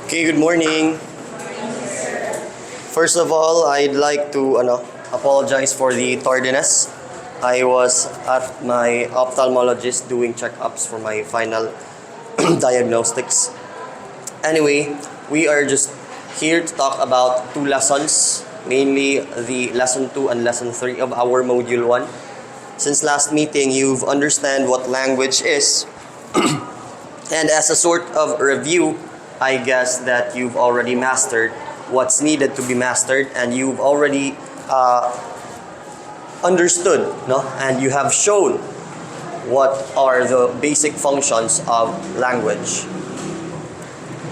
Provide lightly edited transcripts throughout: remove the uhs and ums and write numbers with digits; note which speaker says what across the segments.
Speaker 1: Okay, good morning. First of all, I'd like to apologize for the tardiness. I was at my ophthalmologist doing checkups for my final diagnostics. Anyway, we are just here to talk about two lessons, mainly the lesson 2 and lesson 3 of our module 1. Since last meeting, you've understand what language is. And as a sort of review, I guess that you've already mastered what's needed to be mastered, and you've already understood, no? And you have shown what are the basic functions of language.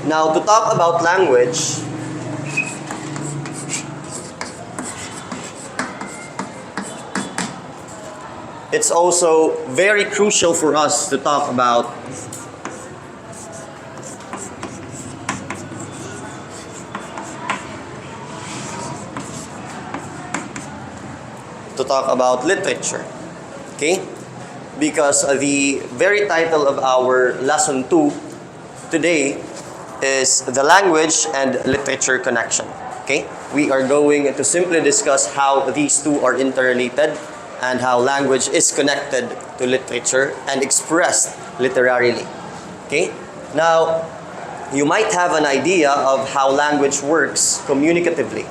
Speaker 1: Now, to talk about language, it's also very crucial for us to talk about literature. Okay? Because the very title of our lesson 2 today is the language and literature connection. Okay? We are going to simply discuss how these two are interrelated and how language is connected to literature and expressed literarily. Okay? Now, you might have an idea of how language works communicatively.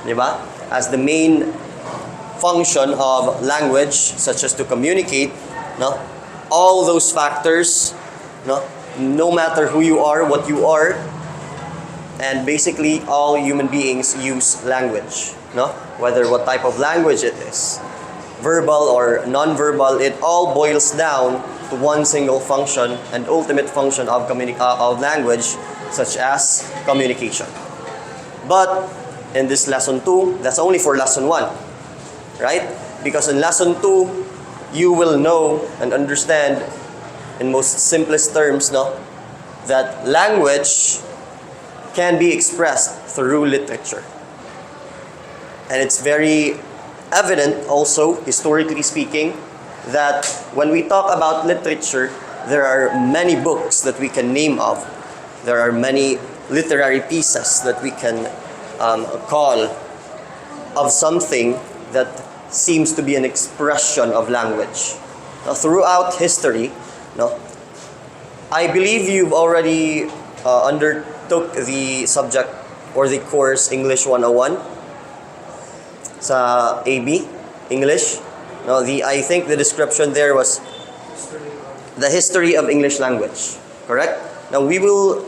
Speaker 1: Diba? As the main function of language, such as to communicate, no? All those factors, no matter who you are, what you are, and basically all human beings use language, no? Whether what type of language it is, verbal or non-verbal, it all boils down to one single function and ultimate function of language, such as communication. But in this lesson 2, that's only for lesson 1. Right? Because in lesson 2, you will know and understand in most simplest terms, that language can be expressed through literature. And it's very evident also, historically speaking, that when we talk about literature, there are many books that we can name of. There are many literary pieces that we can call of something that seems to be an expression of language. Now, throughout history, I believe you've already undertook the subject or the course English 101 sa AB, English. Now, I think the description there was the history of English language. Correct? Now, we will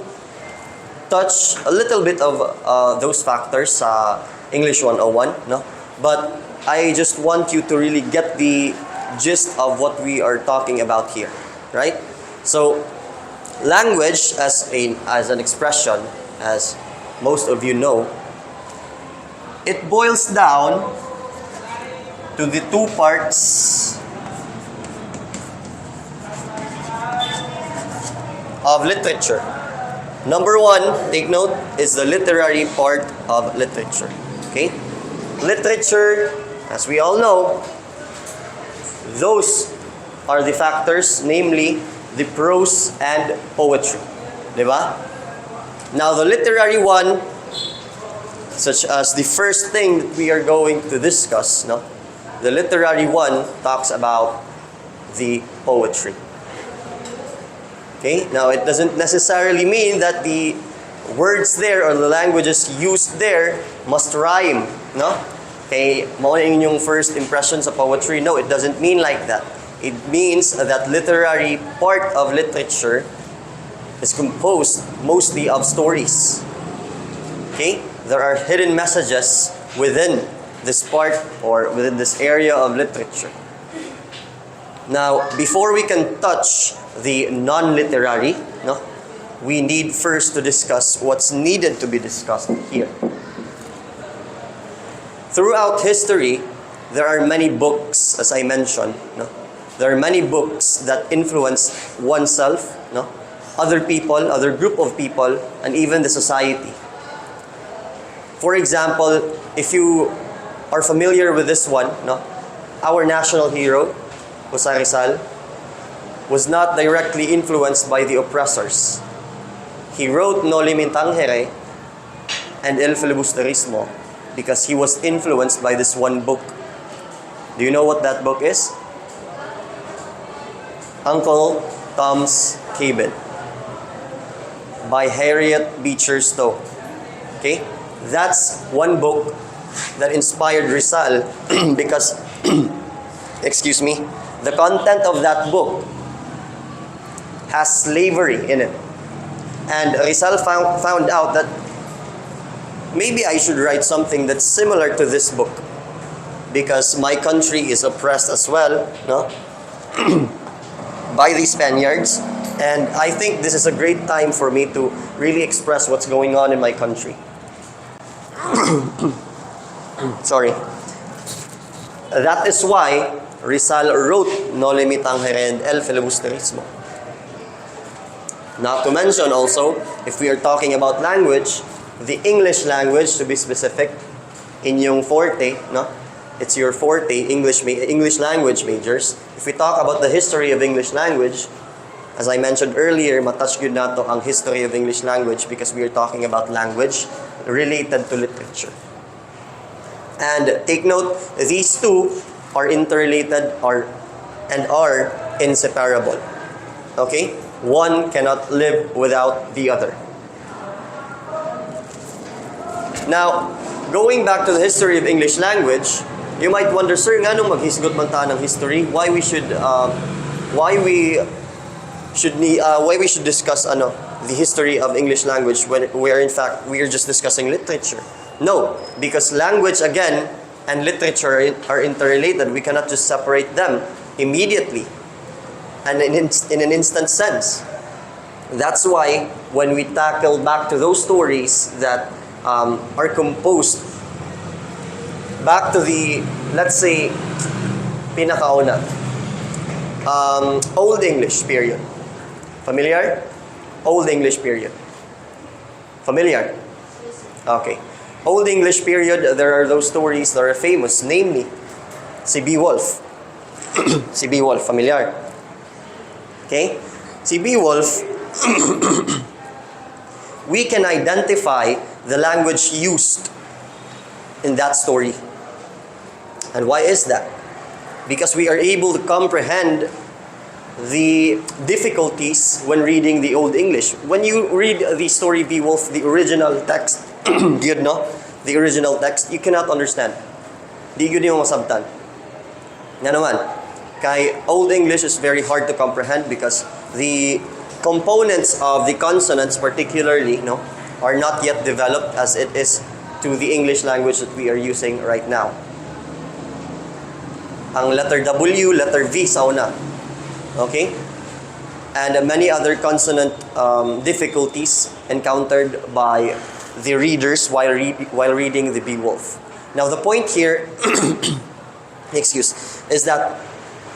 Speaker 1: touch a little bit of those factors sa English 101, But I just want you to really get the gist of what we are talking about here, right? So, language as an expression, as most of you know, it boils down to the two parts of literature. Number 1, take note, is the literary part of literature. Okay? Literature, as we all know, those are the factors, namely the prose and poetry. Diba? Now, the literary one, such as the first thing that we are going to discuss, the literary one talks about the poetry. Okay? Now, it doesn't necessarily mean that the words there or the languages used there must rhyme, Okay, mauling yung first impression sa poetry. No, it doesn't mean like that. It means that literary part of literature is composed mostly of stories. Okay? There are hidden messages within this part or within this area of literature. Now, before we can touch the non-literary, we need first to discuss what's needed to be discussed here. Throughout history, there are many books, as I mentioned. There are many books that influence oneself, other people, other group of people, and even the society. For example, if you are familiar with this one, our national hero, Jose Rizal, was not directly influenced by the oppressors. He wrote Noli Me Tangere and El Filibusterismo because he was influenced by this one book. Do you know what that book is? Uncle Tom's Cabin by Harriet Beecher Stowe. Okay? That's one book that inspired Rizal because, excuse me, the content of that book has slavery in it. And Rizal found out that maybe I should write something that's similar to this book because my country is oppressed as well, no? By the Spaniards. And I think this is a great time for me to really express what's going on in my country. Sorry. That is why Rizal wrote Noli Me Tangere and El Filibusterismo. Not to mention also, if we are talking about language, the English language, to be specific, inyong forte, no? It's your forte, English language majors. If we talk about the history of English language, as I mentioned earlier, matouch gyud nato ang history of English language because we are talking about language related to literature. And take note, these two are interrelated and are inseparable. Okay? One cannot live without the other. Now, going back to the history of English language, you might wonder, sir, nga nung maghisgot man ta ng history, why we should discuss the history of English language when in fact we are just discussing literature? No, because language again and literature are interrelated. We cannot just separate them immediately and in an instant sense. That's why when we tackle back to those stories that are composed back to the, let's say, pinakauna, Old English period. Familiar? Old English period. Familiar? Okay. Old English period, there are those stories that are famous, namely, si Beowulf. Si Beowulf, familiar? Okay? Si Beowulf, we can identify the language used in that story. And why is that? Because we are able to comprehend the difficulties when reading the Old English. When you read the story Beowulf, the original text, the original text, you cannot understand. Di yun yung masabtan. Nga naman, kay Old English is very hard to comprehend because the components of the consonants particularly, are not yet developed as it is to the English language that we are using right now. Ang letter W, letter V sa una. Okay? And many other consonant difficulties encountered by the readers while reading the Beowulf. Now the point here, is that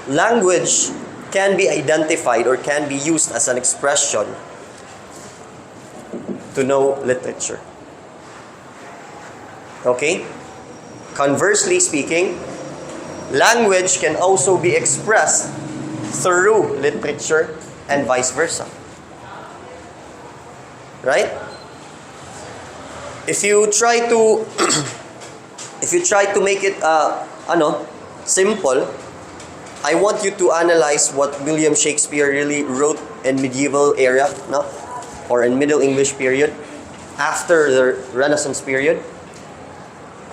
Speaker 1: language can be identified or can be used as an expression to know literature. Okay? Conversely speaking, language can also be expressed through literature and vice versa. Right? If you try to make it simple, I want you to analyze what William Shakespeare really wrote in medieval era, or in Middle English period, after the Renaissance period.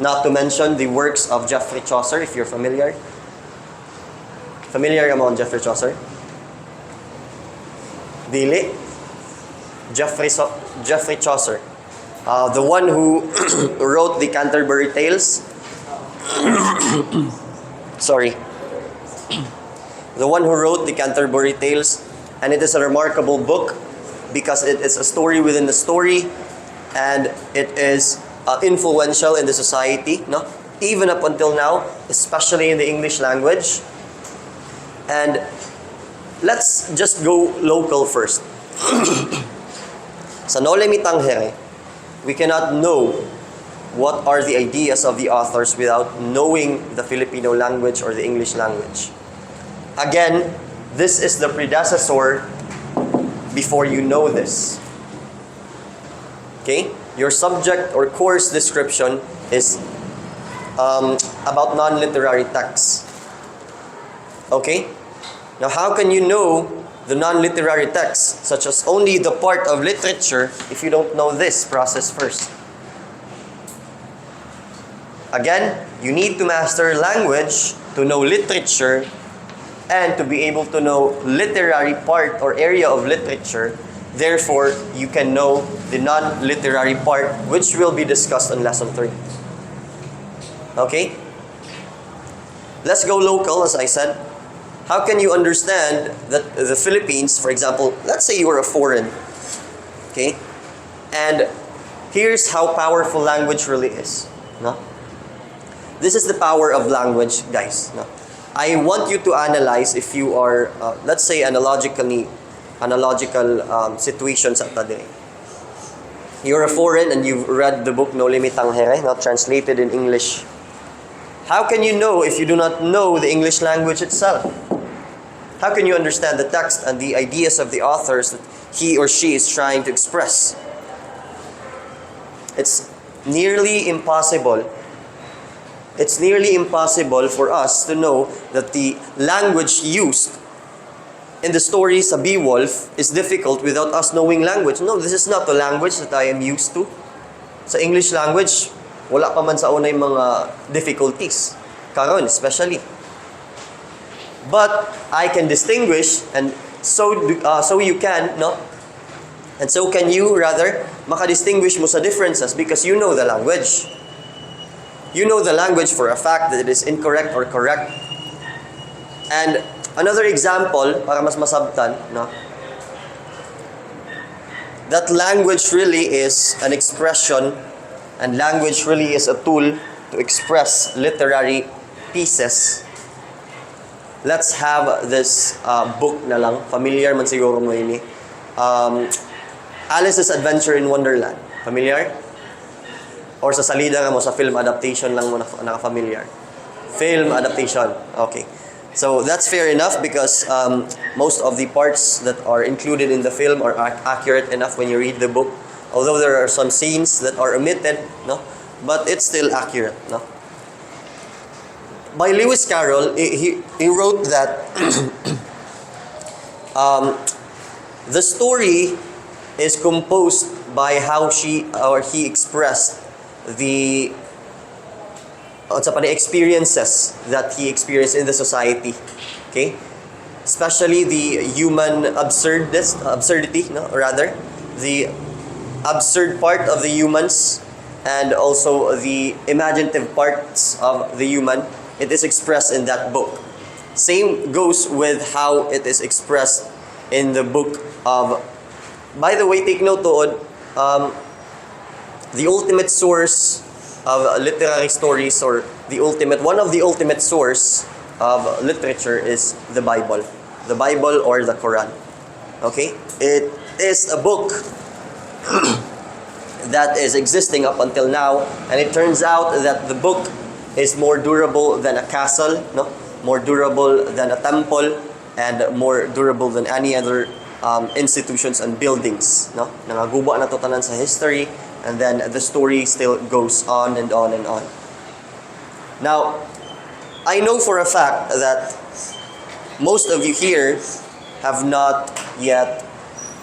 Speaker 1: Not to mention the works of Geoffrey Chaucer, if you're familiar. Familiar among Geoffrey Chaucer? Dili? Geoffrey Chaucer. The one who wrote the Canterbury Tales. Sorry. The one who wrote the Canterbury Tales. And it is a remarkable book because it is a story within the story. And it is influential in the society, even up until now, especially in the English language. And let's just go local first. Sa Noli Me Tangere, we cannot know what are the ideas of the authors without knowing the Filipino language or the English language. Again, this is the predecessor before you know this. Okay? Your subject or course description is about non-literary texts. Okay? Now, how can you know the non-literary texts, such as only the part of literature, if you don't know this process first? Again, you need to master language to know literature and to be able to know literary part or area of literature. Therefore, you can know the non-literary part, which will be discussed in lesson 3. Okay? Let's go local, as I said. How can you understand that the Philippines, for example, let's say you are a foreign, okay? And here's how powerful language really is. No? This is the power of language, guys. No? I want you to analyze if you are, let's say, analogical situations at today. You're a foreign and you've read the book No Limitang Here, not translated in English. How can you know if you do not know the English language itself? How can you understand the text and the ideas of the authors that he or she is trying to express? It's nearly impossible. It's nearly impossible for us to know that the language used in the story sa Beowulf is difficult without us knowing language. No, this is not the language that I am used to. Sa English language, wala pa man sa unay mga difficulties. Karon, especially. But I can distinguish, and so you can, no? And so can you, rather, makadistinguish mo sa differences because you know the language. You know the language for a fact that it is incorrect or correct. And another example, para mas masabtan, no? That language really is an expression, and language really is a tool to express literary pieces. Let's have this book na lang. Familiar man siguro mo ini. Alice's Adventure in Wonderland. Familiar? Or sa salida nga mo, sa film adaptation lang mo naka-familiar. Film adaptation. Okay. So that's fair enough because most of the parts that are included in the film are accurate enough when you read the book. Although there are some scenes that are omitted, no? But it's still accurate, no? By Lewis Carroll, he wrote that the story is composed by how she or he expressed the experiences that he experienced in the society. Okay? Especially the human absurdity, no? Or rather, the absurd part of the humans and also the imaginative parts of the human. It is expressed in that book. Same goes with how it is expressed in the book of, by the way, take note to the ultimate source of literary stories, or one of the ultimate source of literature is the Bible. The Bible or the Quran. Okay? It is a book that is existing up until now, and it turns out that the book is more durable than a castle, no? More durable than a temple, and more durable than any other institutions and buildings, no? Nangaguba na to tanan sa history, and then the story still goes on and on and on. Now, I know for a fact that most of you here have not yet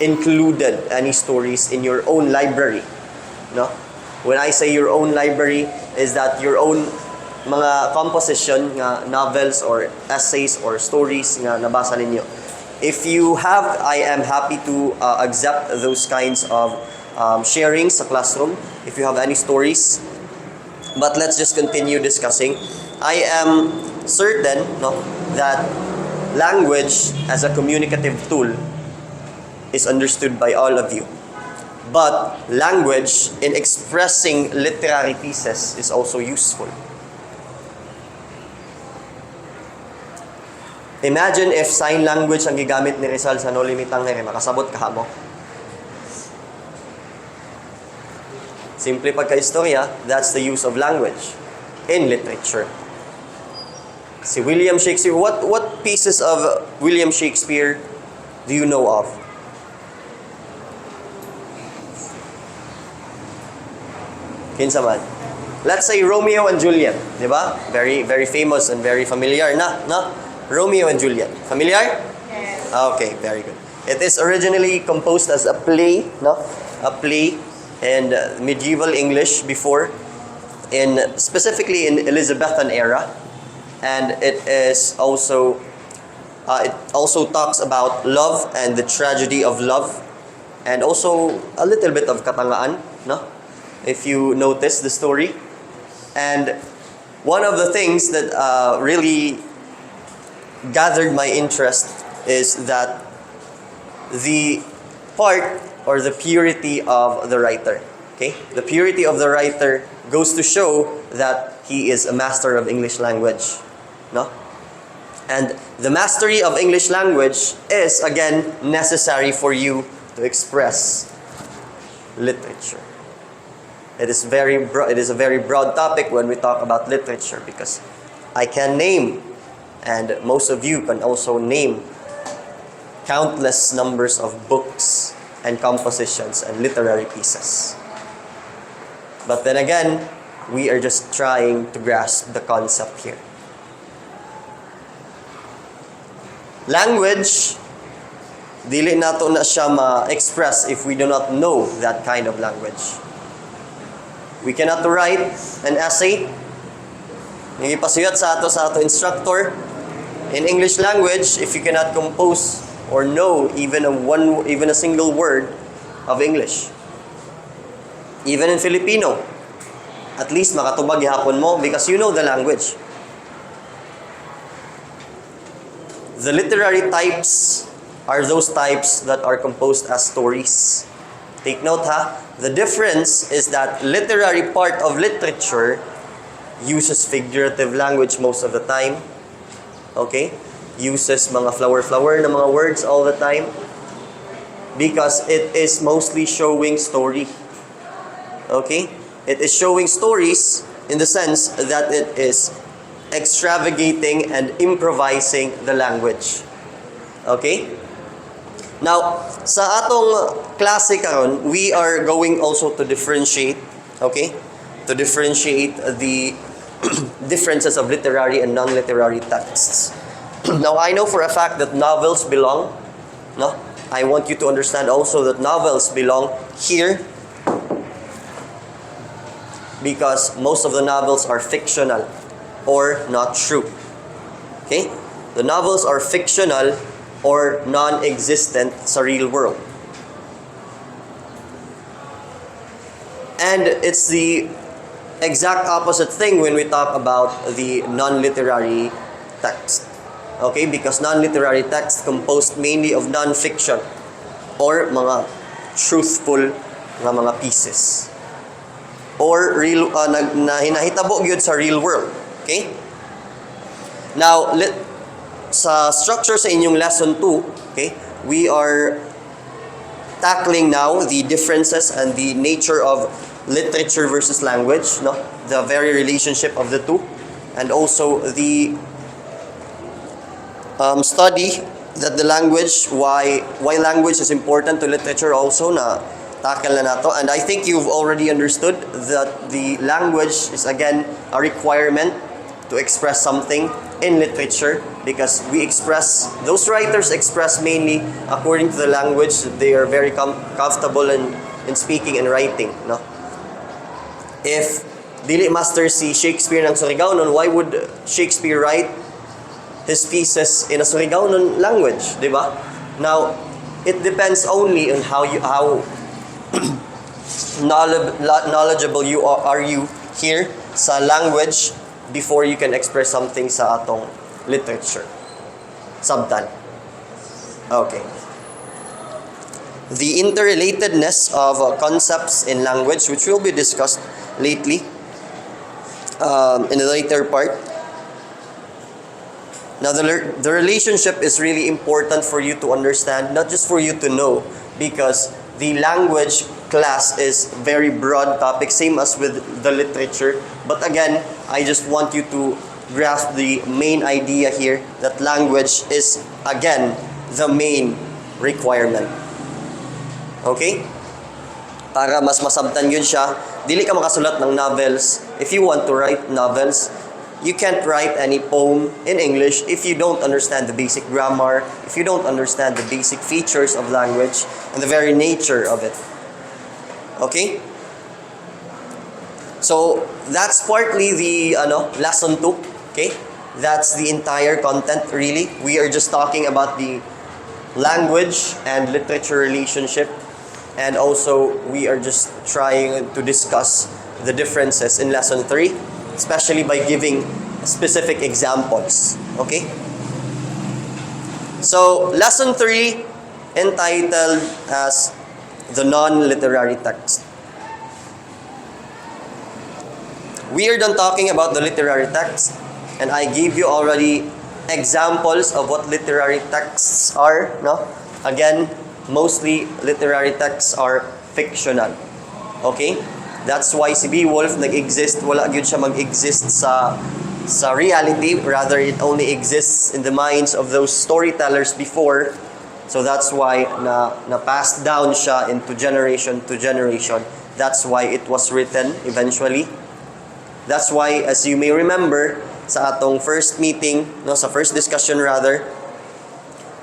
Speaker 1: included any stories in your own library, no? When I say your own library, is that your own mga composition nga novels or essays or stories nga nabasa ninyo. If you have, I am happy to accept those kinds of sharing sa classroom if you have any stories. But let's just continue discussing. I am certain, no, that language as a communicative tool is understood by all of you. But language in expressing literary pieces is also useful. Imagine if sign language ang gigamit ni Rizal sa No Limitang Here, makasabot ka mo. Simple pagka-istorya, that's the use of language in literature. Si William Shakespeare, what pieces of William Shakespeare do you know of? Kinsa man? Let's say Romeo and Juliet, di ba? Very, very famous and very familiar na, no? Romeo and Juliet. Familiar?
Speaker 2: Yes.
Speaker 1: Okay, very good. It is originally composed as a play, no? A play in medieval English before, specifically in Elizabethan era, and it also talks about love and the tragedy of love, and also a little bit of katangaan, no? If you notice the story. And one of the things that really gathered my interest is that the part or the purity of the writer. Okay? The purity of the writer goes to show that he is a master of English language. No? And the mastery of English language is, again, necessary for you to express literature. It is a very broad topic when we talk about literature, because I can name, and most of you can also name, countless numbers of books and compositions and literary pieces. But then again, we are just trying to grasp the concept here. Language, dili nato na siya ma-express if we do not know that kind of language. We cannot write an essay. Nagipasuyat sa ato instructor in English language if you cannot compose or know even a single word of English. Even in Filipino, at least makatubag gihapon mo because you know the language. The literary types are those types that are composed as stories. Take note ha. The difference is that literary part of literature uses figurative language most of the time. Okay? Uses mga flower na mga words all the time. Because it is mostly showing story. Okay? It is showing stories in the sense that it is extravagating and improvising the language. Okay? Now, sa atong klase karon, we are going also to differentiate, okay? To differentiate the differences of literary and non-literary texts. Now, I know for a fact that novels belong, no? I want you to understand also that novels belong here because most of the novels are fictional or not true. Okay? The novels are fictional or non-existent sa real world. And it's the exact opposite thing when we talk about the non-literary text. Okay? Because non-literary text composed mainly of non-fiction or mga truthful nga mga pieces. Or real na hinahitabo gyud sa real world. Okay? Now, sa structure sa inyong lesson 2, okay, we are tackling now the differences and the nature of literature versus language, no? The very relationship of the two, and also the study that the language, why language is important to literature also na tackle na nato. And I think you've already understood that the language is again a requirement to express something in literature, because those writers express mainly according to the language that they are very comfortable in speaking and writing, no? If dili master si Shakespeare ng Surigao, why would Shakespeare write his pieces in a Surigao language, di ba? Now, it depends only on how knowledgeable you are you here sa language before you can express something sa atong literature. Sabtan. Okay. The interrelatedness of concepts in language, which will be discussed lately in the later part. Now, the relationship is really important for you to understand, not just for you to know, because the language class is very broad topic, same as with the literature. But again, I just want you to grasp the main idea here that language is, again, the main requirement. Okay? Para mas masabtan yun siya Dili ka makasulat ng novels. If you want to write novels, you can't write any poem in English if you don't understand the basic grammar, if you don't understand the basic features of language and the very nature of it. Okay? So, that's partly the lesson 2. Okay? That's the entire content really. We are just talking about the language and literature relationship, and also we are just trying to discuss the differences in lesson 3, especially by giving specific examples. Okay? So, lesson 3 entitled as the non-literary text. We are done talking about the literary text, and I gave you already examples of what literary texts are, no? Again, mostly literary texts are fictional. Okay? That's why si Beowulf nag-exist, wala gyud siya mag-exist sa reality, rather it only exists in the minds of those storytellers before. So that's why na passed down siya into generation to generation. That's why it was written eventually. That's why, as you may remember, sa atong first meeting, sa first discussion rather,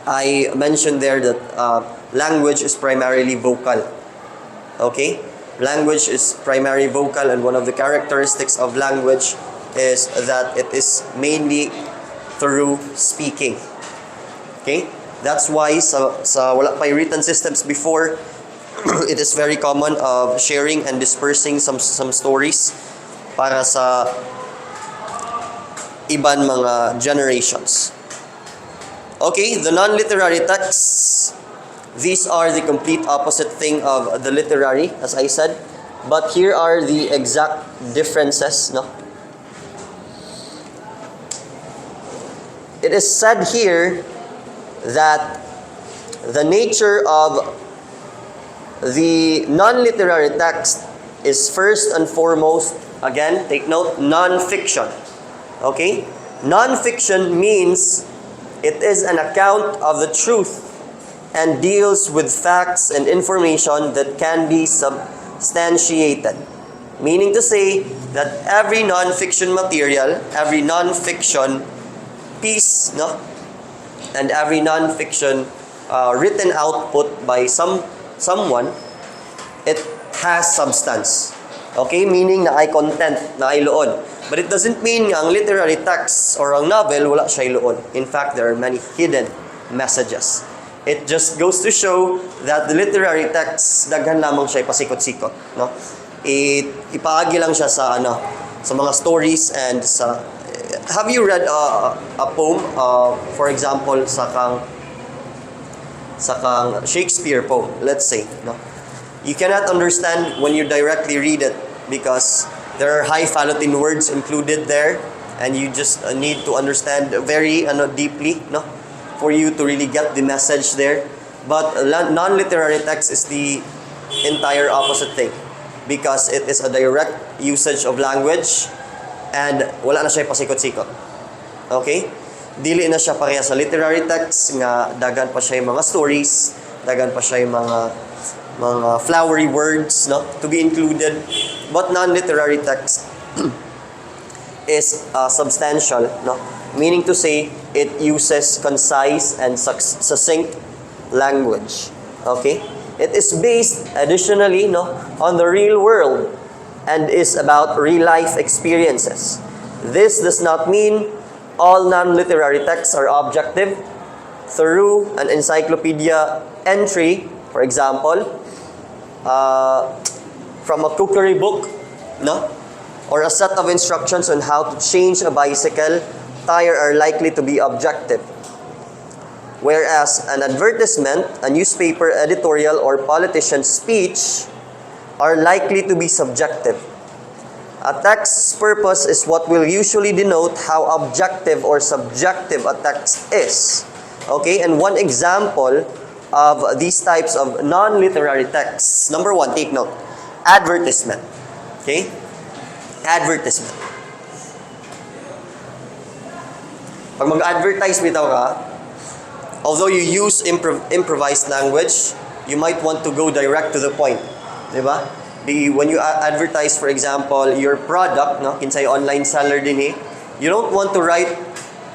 Speaker 1: I mentioned there that language is primarily vocal. Okay? Language is primarily vocal, and one of the characteristics of language is that it is mainly through speaking. Okay? That's why sa wala pa'y written systems before, it is very common of sharing and dispersing some stories para sa iban mga generations. Okay, the non-literary texts, these are the complete opposite thing of the literary, as I said. But here are the exact differences, no? It is said here that the nature of the non-literary text is first and foremost, again, take note, non-fiction. Okay? Non-fiction means it is an account of the truth and deals with facts and information that can be substantiated. Meaning to say that every non-fiction material, every non-fiction piece, no? And every non-fiction written output by someone, it has substance. Okay? Meaning na ay content, na ay loon. But it doesn't mean nga ang literary text or ang novel, wala siya loon. In fact, there are many hidden messages. It just goes to show that the literary text, daghan lamang siya pasikot-sikot. No? Ipaagi lang siya sa mga stories and sa... Have you read a poem, for example, sa kang Shakespeare poem, let's say, no? You cannot understand when you directly read it because there are highfalutin words included there, and you just need to understand very deeply, no, for you to really get the message there. But non-literary text is the entire opposite thing because it is a direct usage of language and wala na siya pasikot-sikot. Okay? Dili na siya pareha sa literary text nga dagan pa siya yung mga stories, dagan pa siya yung mga flowery words, no, to be included. But non-literary text is substantial, no, meaning to say it uses concise and succinct language. Okay, it is based additionally, no, on the real world and is about real life experiences. This does not mean all non-literary texts are objective. Through an encyclopedia entry, for example, from a cookery book, no? Or a set of instructions on how to change a bicycle tire are likely to be objective. Whereas an advertisement, a newspaper editorial, or politician's speech are likely to be subjective. A text's purpose is what will usually denote how objective or subjective a text is. Okay, and one example of these types of non-literary texts. Number 1, take note. Advertisement. Okay? Advertisement. Pag mag-advertise bitaw ka, although you use improvised language, you might want to go direct to the point. Diba? When you advertise, for example, your product, no, kinsay online seller din you don't want to write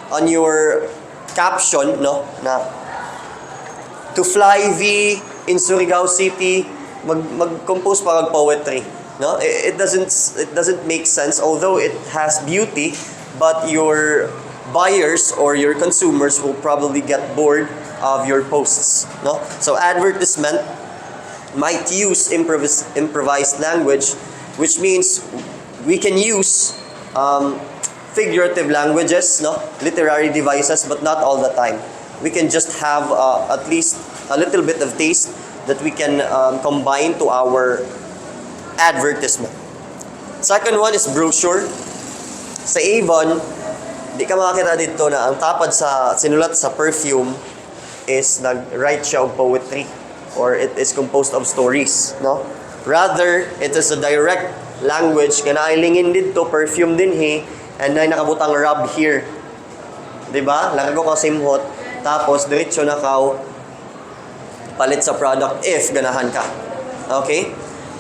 Speaker 1: on your caption, no, na to fly V in Surigao City, mag-compose pa kag poetry, no? It doesn't make sense, although it has beauty, but your buyers or your consumers will probably get bored of your posts, no? So advertisement might use improvised language, which means we can use figurative languages, no, literary devices, but not all the time. We can just have at least a little bit of taste that we can combine to our advertisement. Second one is brochure. Sa Avon, di ka makakita dito na ang tapad sa sinulat sa perfume is nag-write siya of poetry or it is composed of stories, no? Rather, it is a direct language nga nailingin dito, perfume din and na nakabutang rub here. Diba? Lagago ka simhot, tapos diretso na ka palit sa product if ganahan ka. Okay?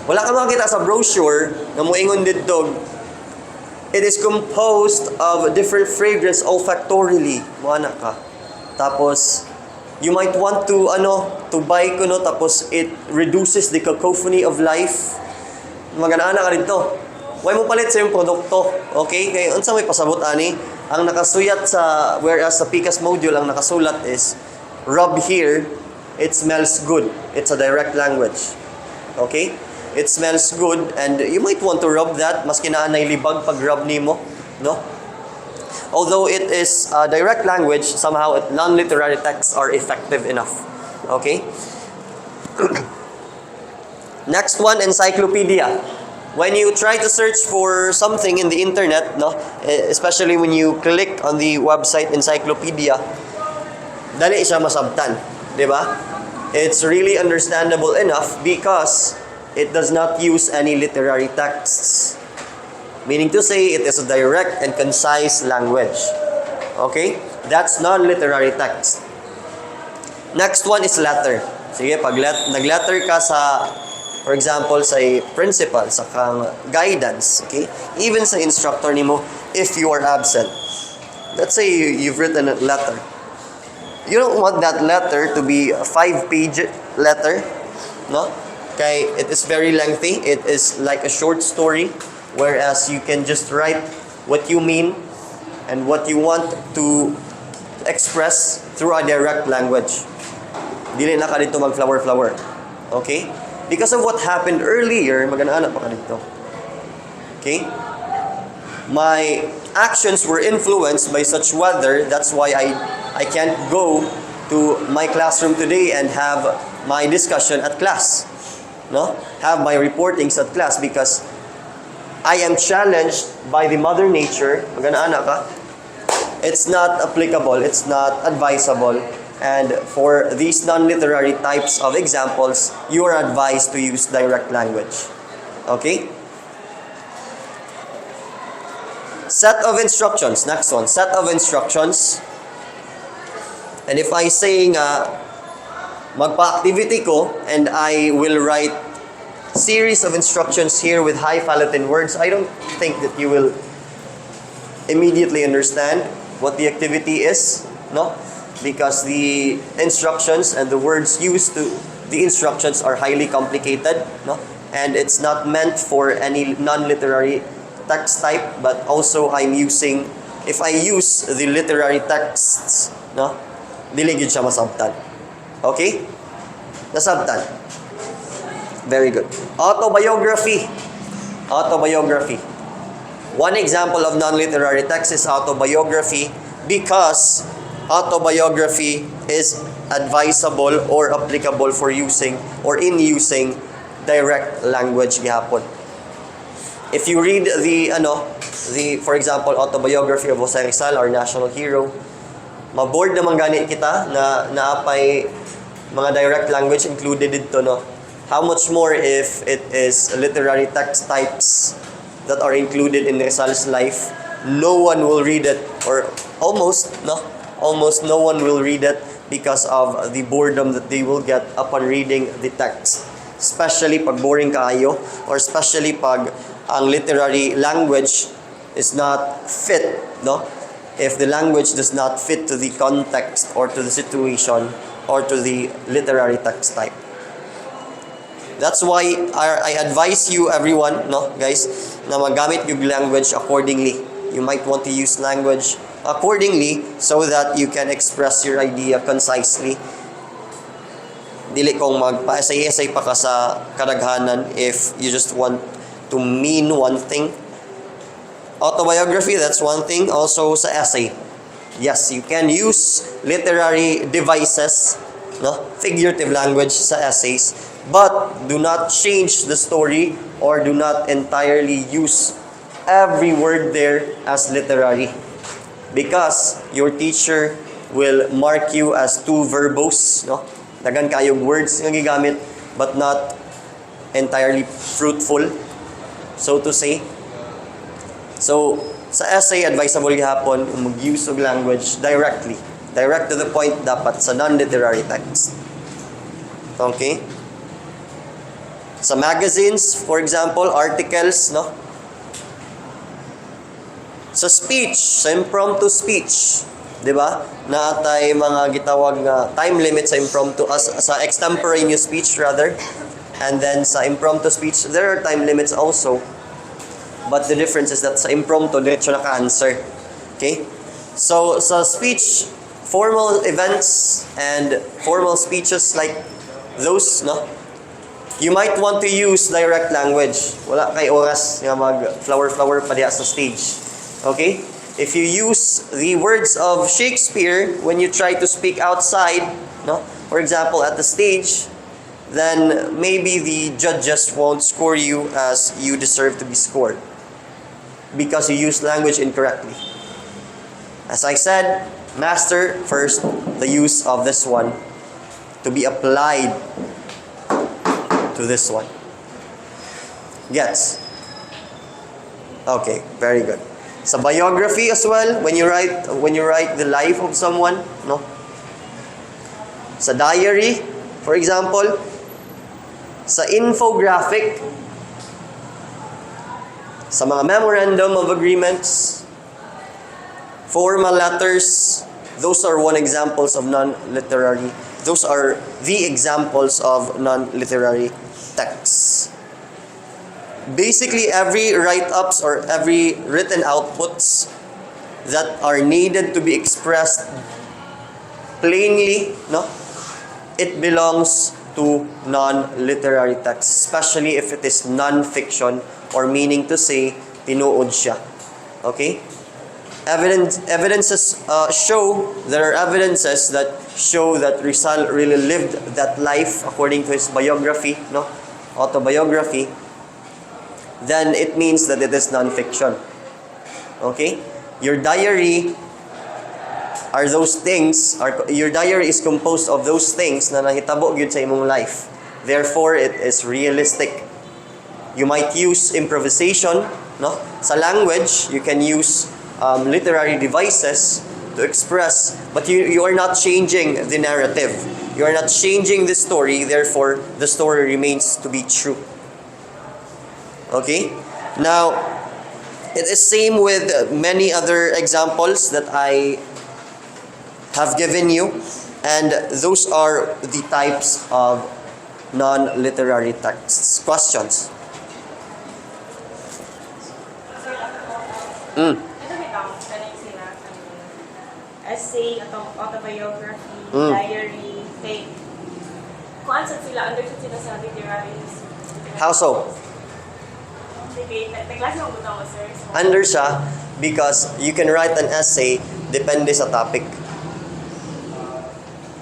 Speaker 1: Wala ka makita sa brochure na muingon dito. It is composed of different fragrance olfactorily. Muana ka. Tapos you might want to buy kuno, tapos it reduces the cacophony of life. Magana ka dito. Why mo palit sa yung produkto? Okay? Kaya unsa may pasabot ani? Ang nakasuyat sa, whereas sa PCAS module, ang nakasulat is, rub here, it smells good. It's a direct language. Okay? It smells good, and you might want to rub that, maski na nailibag pag rub nimo, no? Although it is a direct language, somehow non-literary texts are effective enough. Okay? Next one, encyclopedia. When you try to search for something in the internet, no, especially when you click on the website encyclopedia, dali siya masabtan, di ba? It's really understandable enough because it does not use any literary texts. Meaning to say, it is a direct and concise language. Okay? That's non-literary text. Next one is letter. Sige, pag nag-letter ka sa, for example, sa principal, sa kang guidance, okay? Even sa instructor nimo, if you are absent. Let's say you've written a letter. You don't want that letter to be a 5-page letter, no? Okay, it is very lengthy. It is like a short story, whereas you can just write what you mean and what you want to express through a direct language. Dili na ka dito mag-flower. Okay? Because of what happened earlier, magana-ana pa ka dito. Okay? My actions were influenced by such weather. That's why I can't go to my classroom today and have my discussion at class. No? Have my reportings at class because I am challenged by the Mother Nature. Magana-ana ka. It's not applicable. It's not advisable. And for these non-literary types of examples, you are advised to use direct language. Okay? Set of instructions. Next one. Set of instructions. And if I say magpa-activity ko and I will write series of instructions here with highfalutin words, I don't think that you will immediately understand what the activity is. No? Because the instructions and the words used to the instructions are highly complicated, no? And it's not meant for any non-literary text type, but also if I use the literary texts, no? Dili gyud siya masabtan. Okay? Nasabtan. Very good. Autobiography. One example of non-literary text is autobiography because autobiography is advisable or applicable for using or in using direct language gihapon. If you read for example, autobiography of Jose Rizal, our national hero, maboard naman gani kita na naapay mga direct language included dito, no? How much more if it is literary text types that are included in Rizal's life? No one will read it, or almost no one will read it because of the boredom that they will get upon reading the text. Especially pag boring kaayo, or especially pag ang literary language is not fit, no? If the language does not fit to the context or to the situation or to the literary text type. That's why I advise you everyone, no, guys, na magamit yung language accordingly. You might want to use language accordingly so that you can express your idea concisely. Dili kong magpa-essay-essay pa ka sa kadaghanan if you just want to mean one thing. Autobiography, that's one thing. Also sa essay. Yes, you can use literary devices, no? Figurative language sa essays, but do not change the story or do not entirely use every word there as literary. Because your teacher will mark you as too verbose, no? Dagan kayong words nga gigamit but not entirely fruitful, so to say. So, sa essay, advisable gihapon mag-use of language directly. Direct to the point dapat sa non-literary text. Okay? Sa magazines, for example, articles, no? Sa speech, sa impromptu speech, di ba? Naatay mga gitawag nga time limit sa impromptu, sa extemporaneous speech rather. And then sa impromptu speech, there are time limits also. But the difference is that sa impromptu, diretso na ka-answer. Okay? So, sa speech, formal events and formal speeches like those, no? You might want to use direct language. Wala kay oras nga mag-flower-flower pa diya sa stage. Okay? If you use the words of Shakespeare when you try to speak outside, no? For example, at the stage, then maybe the judges won't score you as you deserve to be scored because you use language incorrectly. As I said, master first the use of this one to be applied to this one. Gets? Okay, very good. Sa biography as well, when you write the life of someone, no? Sa diary, for example, sa infographic, sa mga memorandum of agreements, formal letters, those are examples of non-literary. Those are the examples of non-literary texts. Basically, every write-ups or every written outputs that are needed to be expressed plainly, no? It belongs to non-literary text, especially if it is non-fiction or meaning to say, tinuod siya. Okay? Evidences show, there are evidences that show that Rizal really lived that life according to his biography, no? Autobiography. Then it means that it is non-fiction. Okay? Your diary are those things, your diary is composed of those things na nahitabo gyud sa imong life. Therefore, it is realistic. You might use improvisation, no? Sa language, you can use literary devices to express, but you are not changing the narrative. You are not changing the story, therefore, the story remains to be true. Okay? Now, it is same with many other examples that I have given you, and those are the types of non-literary texts. Questions?
Speaker 2: Essay, autobiography, diary, take. Kung saan sila, under sila sa literary.
Speaker 1: How so?
Speaker 2: Sige, nagklase mo mo sir.
Speaker 1: Under siya because you can write an essay depende sa topic.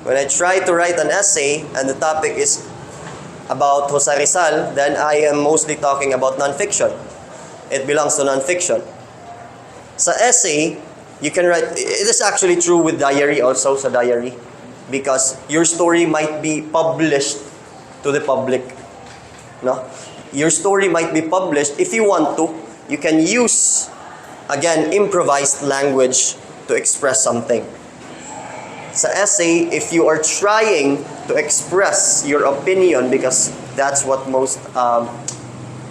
Speaker 1: When I try to write an essay and the topic is about Jose Rizal, then I am mostly talking about non-fiction. It belongs to non-fiction. Sa essay, you can write, it is actually true with diary also, sa diary, because your story might be published to the public. No? Your story might be published. If you want to, you can use, again, improvised language to express something. Sa essay, if you are trying to express your opinion, because that's what most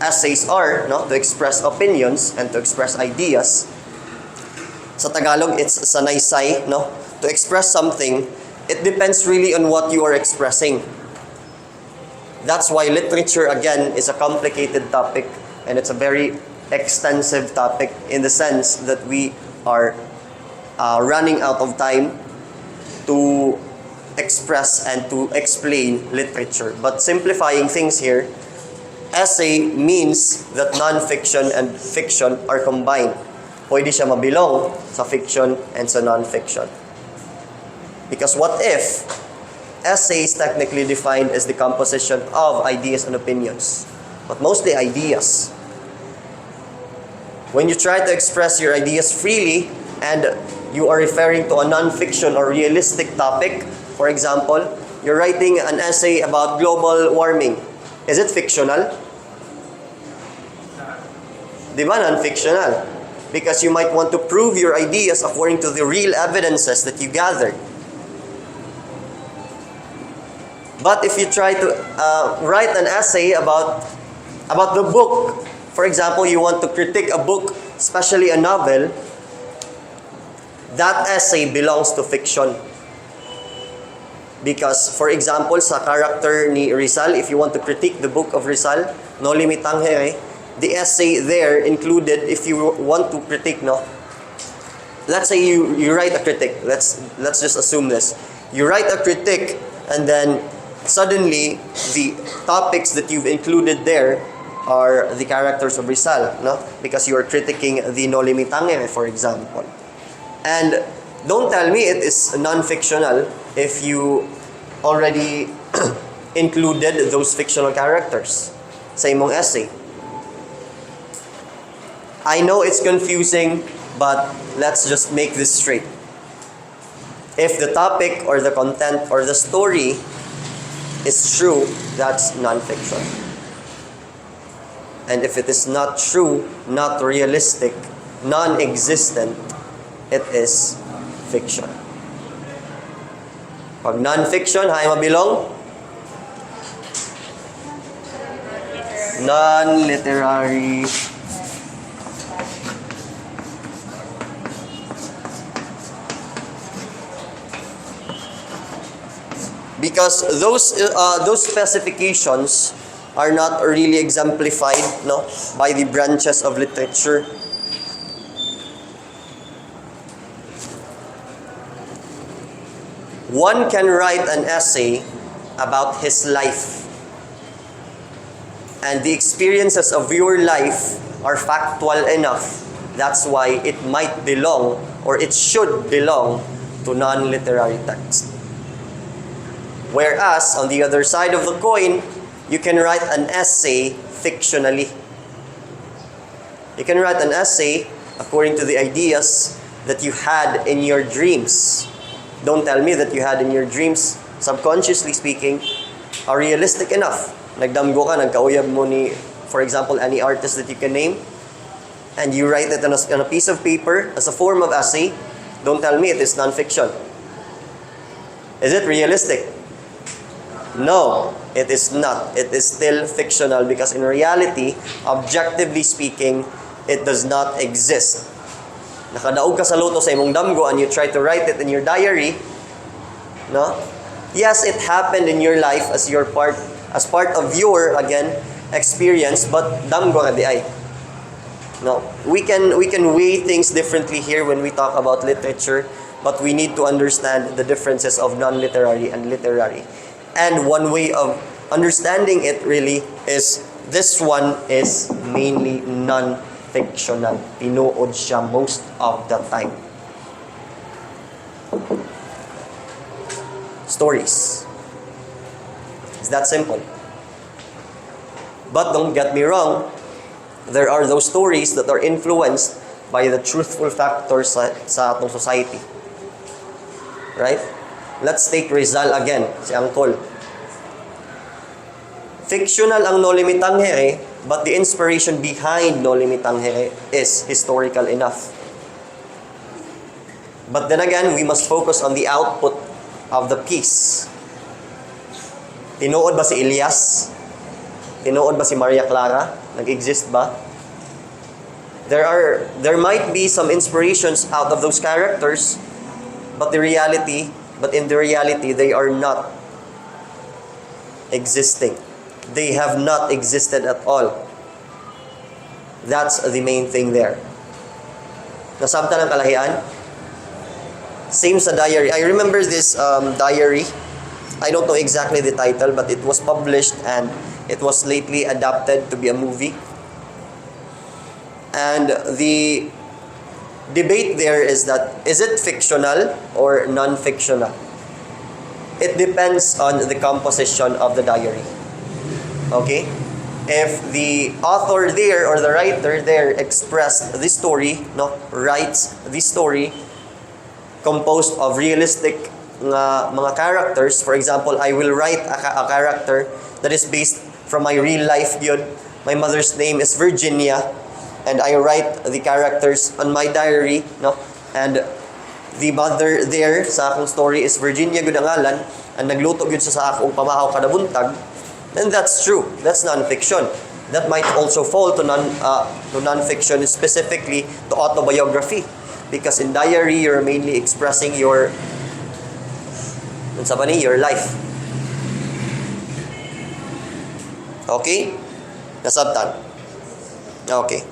Speaker 1: essays are, no? To express opinions and to express ideas. Sa Tagalog, it's sanaysay, no? To express something, it depends really on what you are expressing. That's why literature, again, is a complicated topic, and it's a very extensive topic in the sense that we are running out of time to express and to explain literature. But simplifying things here, essay means that non-fiction and fiction are combined. Pwede siya mabilong sa fiction and sa non-fiction. Because what if essay is technically defined as the composition of ideas and opinions, but mostly ideas. When you try to express your ideas freely and you are referring to a non-fiction or realistic topic, for example, you're writing an essay about global warming. Is it fictional? Di ba non-fictional? Because you might want to prove your ideas according to the real evidences that you gathered. But if you try to write an essay about the book, for example, you want to critique a book, especially a novel, that essay belongs to fiction. Because, for example, sa character ni Rizal, if you want to critique the book of Rizal, No Limitang Here, the essay there included, if you want to critique, no? Let's say you write a critique. Let's just assume this. You write a critique, and then suddenly the topics that you've included there are the characters of Rizal, no? Because you are critiquing the No Limitang Here, for example. And don't tell me it is non-fictional if you already included those fictional characters sa imong essay. I know it's confusing, but let's just make this straight. If the topic or the content or the story is true, that's non-fiction. And if it is not true, not realistic, non-existent, it is fiction. Pag non-fiction, hay mabilong? Non-literary. Because those specifications are not really exemplified, no, by the branches of literature. One can write an essay about his life, and the experiences of your life are factual enough. That's why it might belong, or it should belong, to non-literary text. Whereas, on the other side of the coin, you can write an essay fictionally. You can write an essay according to the ideas that you had in your dreams. Don't tell me that you had in your dreams, subconsciously speaking, are realistic enough. Nagdamgo ka, nagkauyab mo ni, for example, any artist that you can name, and you write it on a piece of paper as a form of essay. Don't tell me it is non-fiction. Is it realistic? No, it is not. It is still fictional because in reality, objectively speaking, it does not exist. Nakadaog ka sa loto sa imong damgo and you try to write it in your diary, no? Yes, it happened in your life as part of your, again, experience, but damgo ka di ay. No, we can weigh things differently here when we talk about literature, but we need to understand the differences of non-literary and literary. And one way of understanding it really is this one is mainly non-fictional. Tinuod siya most of the time. Stories. It's that simple. But don't get me wrong, there are those stories that are influenced by the truthful factors sa atong society. Right? Let's take Rizal again, si Angkol. Fictional ang No Limitang Here, but the inspiration behind No Limitang Here is historical enough. But then again, we must focus on the output of the piece. Tinuod ba si Elias? Tinuod ba si Maria Clara? Nag-exist ba? There might be some inspirations out of those characters, but in the reality, they are not existing. They have not existed at all. That's the main thing there. Nasabta ng kalahian? Same sa diary. I remember this diary. I don't know exactly the title, but it was published and it was lately adapted to be a movie. And the debate there is it fictional or non-fictional? It depends on the composition of the diary. Okay? If the author there or the writer there expressed this story, writes this story composed of realistic mga characters. For example, I will write a character that is based from my real life yun. My mother's name is Virginia, and I write the characters on my diary, and the mother there sa akong story is Virginia gud ang ngalan, and nagluto gud sa akong pamahaw kada buntag. Then that's true. That's non-fiction. That might also fall to non-fiction, specifically to autobiography, because in diary you're mainly expressing your life. Okay? Nasabtan? Okay.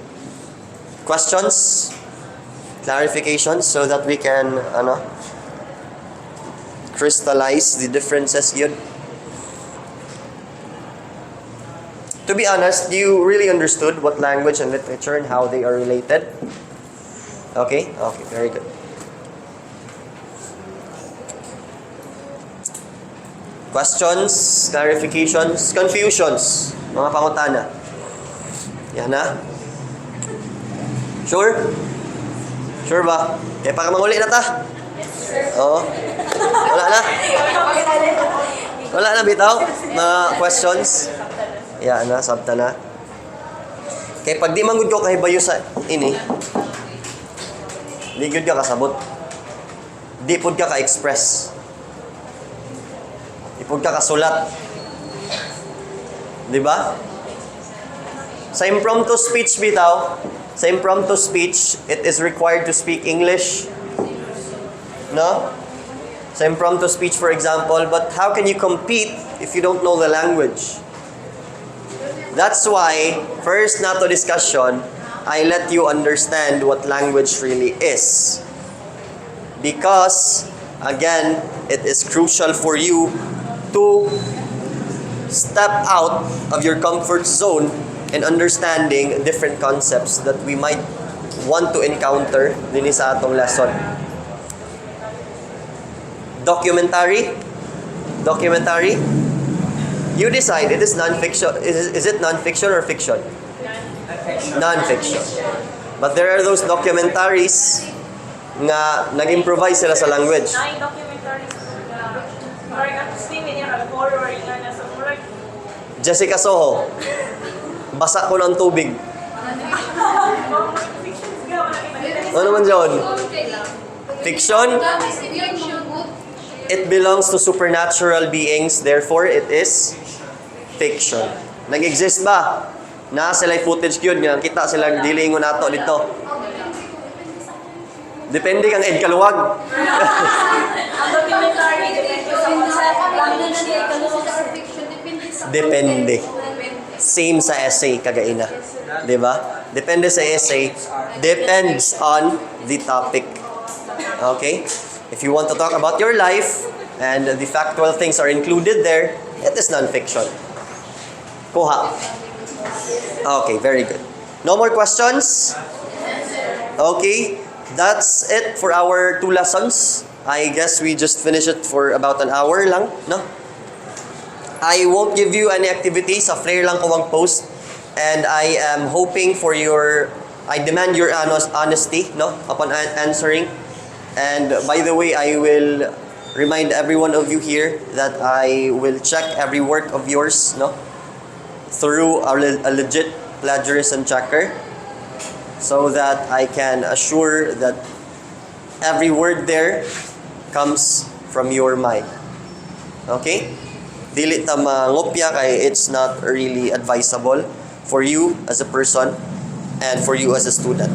Speaker 1: Questions? Clarifications so that we can crystallize the differences yun. To be honest, you really understood what language and literature and how they are related? Okay? Okay, very good. Questions, clarifications, confusions, mga pangutana. Yan na. Sure? Sure ba? Kaya pa ka manguli na ta?
Speaker 2: Yes, sir.
Speaker 1: Oo. Wala na? Wala na bitaw? Mga questions? Yan na, sabta na. Kaya pag di manggod ko kahibayo sa ini, di gud ka kasabot. Di pud ka ka-express. Di pud ka kasulat. Di ba? Sa impromptu speech bitaw, sa impromptu speech, it is required to speak English. No? Sa impromptu speech, for example, but how can you compete if you don't know the language? That's why, first na to discussion, I let you understand what language really is. Because, again, it is crucial for you to step out of your comfort zone in understanding different concepts that we might want to encounter din sa atong lesson. Documentary? You decide, it is non-fiction. Is it non-fiction or fiction? Non-fiction. But there are those documentaries nga nag-improvise sila sa language.
Speaker 2: Documentaries parang swimming yung horror nga nasa murag.
Speaker 1: Jessica Soho. Basa ko ng tubig. Ano man yun? Fiction? It belongs to supernatural beings, therefore it is fiction. Nag-exist ba? Na sila footage yun, nga kita sila dilingon nato dito. Depende kang Ed Kaluwag.
Speaker 2: Ang documentary depende sa
Speaker 1: Depende. Same sa essay, kagaina. Diba? Depende sa essay. Depends on the topic. Okay? If you want to talk about your life, and the factual things are included there, it is non-fiction. Kuha. Okay, very good. No more questions? Okay, that's it for our 2 lessons. I guess we just finished it for about an hour lang, no? I won't give you any activities. Sa flare lang ko ang post. And I am hoping for I demand your honesty, no? Upon answering. And by the way, I will remind every one of you here that I will check every work of yours, no? Through a legit plagiarism checker, so that I can assure that every word there comes from your mind. Okay? dili ta mangopya kay it's not really advisable for you as a person and for you as a student.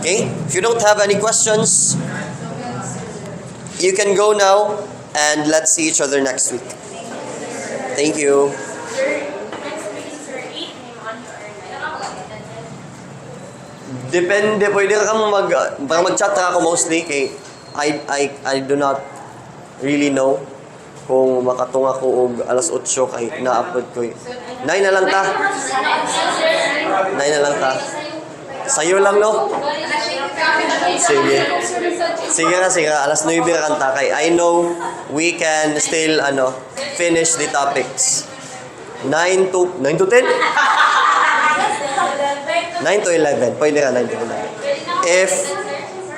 Speaker 1: Okay? If you don't have any questions, you can go now and let's see each other next week. Thank you.
Speaker 2: Sir, next week, sir, 8 name on your
Speaker 1: Depende, pwede ka mag-chat ka ako mostly kay I do not really know kung makatunga ko og alas 8 kay na-upload ko. 9 na lang ta. 9 na lang ta. Sa'yo lang, no? Sige. Sige na, alas 9 ka kanta kay I know we can still finish the topics. 9 to 10? 9 to 11. Pwede ka 9 to 11. If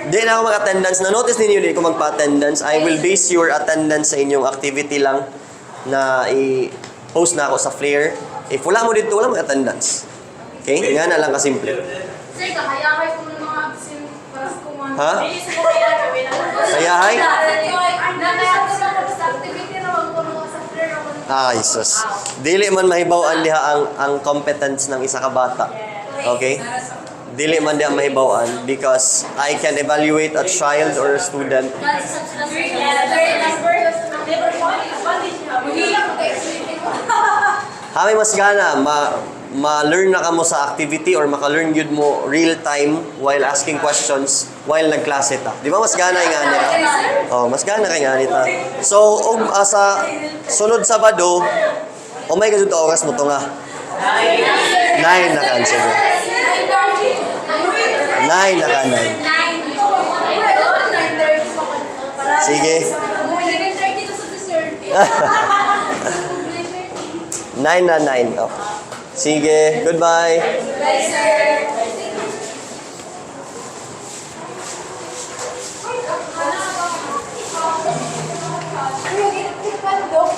Speaker 1: di na ako mag-attendance, na-notice ninyo di ko magpa-attendance, I will base your attendance sa inyong activity lang na i-post na ako sa Flare. If wala mo dito, wala mag-attendance. Okay? Nga na lang kasimple.
Speaker 3: Sir, kahayakay ko ng mga absent para sa kuman.
Speaker 1: Ha?
Speaker 2: Hindi sa mga yan, gawin na lang.
Speaker 1: Kaya hay?
Speaker 3: Activity na wag ko mga sa flare ako.
Speaker 1: Ay, sus. Dili man mahibaw-an diha ang competence ng isa ka bata. Okay? Dili man diha mahibaw-an because I can evaluate a child or a student. Hamay mas gana ma-learn na kamo sa activity or maka-learn yun mo real time while asking questions while nagklase ta. Di ba mas gana nga nila? Oh, mas gana kay nga nita. So, sa sunod Sabado, may kadto oras mo to nga. 9 na kan sige. 9 na kan. Sige. 9 na 9. Oh. Sige, goodbye.
Speaker 3: Bye, sir.